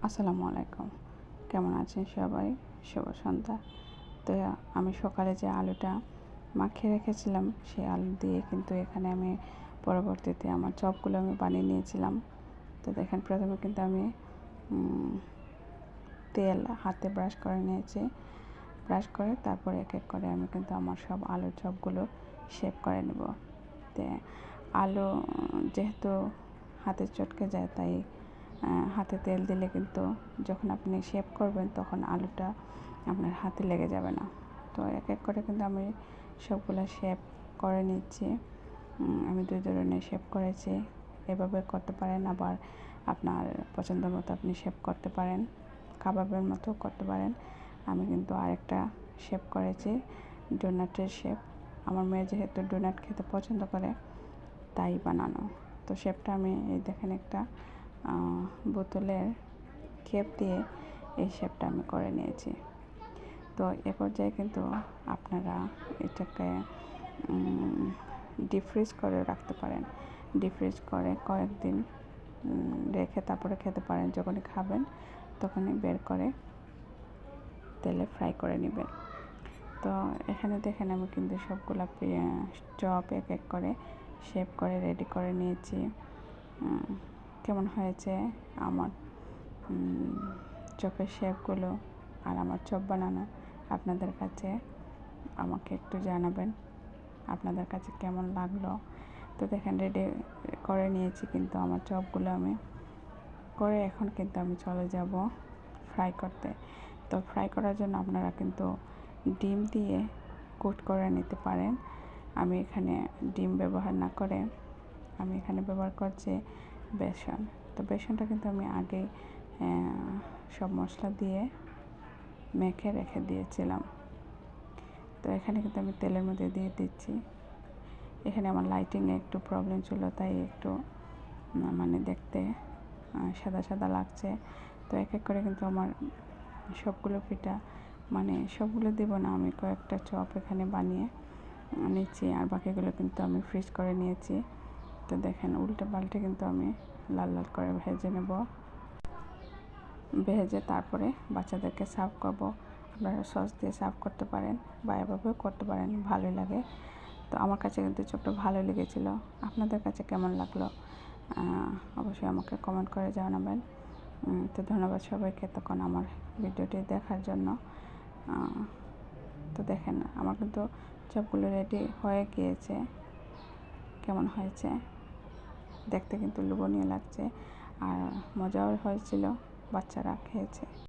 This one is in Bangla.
আসসালামু আলাইকুম। কেমন আছেন সবাই? শুভ সন্ধ্যা। তো আমি সকালে যে আলুটা মাখিয়ে রেখেছিলাম সেই আলু দিয়ে কিন্তু এখানে আমি পরবর্তীতে আমার চপগুলো আমি বানিয়ে নিয়েছিলাম। তো দেখেন প্রথমে কিন্তু আমি তেল হাতে ব্রাশ করে নিয়েছি। ব্রাশ করে তারপর এক এক করে আমি কিন্তু আমার সব আলুর চপগুলো শেপ করে নেব। তো আলু যেহেতু হাতে চটকে যায় তাই হাতে তেল দিলে কিন্তু যখন আপনি শেপ করবেন তখন আলুটা আপনার হাতে লেগে যাবে না। তো এক এক করে কিন্তু আমি সবগুলো শেপ করে নিচ্ছি। আমি দুই ধরনের শেপ করেছি। এভাবে করতে পারেন, আবার আপনার পছন্দ মতো আপনি শেপ করতে পারেন, কাবাবের মতো করতে পারেন। আমি কিন্তু আরেকটা শেপ করেছি, ডোনাটের শেপ। আমার মেয়ে যেহেতু ডোনাট খেতে পছন্দ করে তাই বানানো। তো শেপটা আমি এই দেখেন একটা বোতলের ক্যাপ দিয়ে এই শেপটা আমি করে নিয়েছি। তো এ পর্যায়ে কিন্তু আপনারা এটাকে ডিপ ফ্রিজ করে রাখতে পারেন। ডিপ ফ্রিজ করে কয়েকদিন রেখে তারপরে খেতে পারেন। যখনই খাবেন তখনই বের করে তেলে ফ্রাই করে নেবেন। তো এখানে দেখেন আমি কিন্তু সবগুলা চপ এক এক করে শেপ করে রেডি করে নিয়েছি। কেমন হয়েছে আমার চপের শেপগুলো আর আমার চপ বানানো আপনাদের কাছে আমাকে একটু জানাবেন আপনাদের কাছে কেমন লাগলো। তো দেখেন রেডি করে নিয়েছি কিন্তু আমার চপগুলো আমি করে এখন কিন্তু আমি চলে যাব ফ্রাই করতে। তো ফ্রাই করার জন্য আপনারা কিন্তু ডিম দিয়ে কোট করে নিতে পারেন। আমি এখানে ডিম ব্যবহার না করে আমি এখানে ব্যবহার করছি বেসন। তো বেসনটা কিন্তু আমি আগেই সব মশলা দিয়ে মেখে রেখে দিয়েছিলাম। তো এখানে কিন্তু আমি তেলের মধ্যে দিয়ে দিচ্ছি। এখানে আমার লাইটিংয়ে একটু প্রবলেম ছিল তাই একটু মানে দেখতে সাদা সাদা লাগছে। তো এক এক করে কিন্তু আমার সবগুলো পিঠা মানে সবগুলো দেব না, আমি কয়েকটা চপ এখানে বানিয়ে নিচ্ছি আর বাকিগুলো কিন্তু আমি ফ্রিজ করে নিয়েছি। তো দেখেন উল্টে পাল্টে কিন্তু আমি লাল লাল করে ভেজে নেব। ভেজে তারপরে বাচ্চাদেরকে সার্ভ করব। আপনারা সস দিয়ে সার্ভ করতে পারেন বা এভাবেও করতে পারেন, ভালোই লাগে। তো আমার কাছে কিন্তু চপটা ভালো লেগেছিলো। আপনাদের কাছে কেমন লাগলো অবশ্যই আমাকে কমেন্ট করে জানাবেন। তো ধন্যবাদ সবাইকে এতক্ষণ আমার ভিডিওটি দেখার জন্য। তো দেখেন আমার কিন্তু চপগুলো রেডি হয়ে গিয়েছে। কেমন হয়েছে দেখতে কিন্তু লোভনীয় লাগছে আর মজাও হয়েছিল, বাচ্চারা খেয়েছে।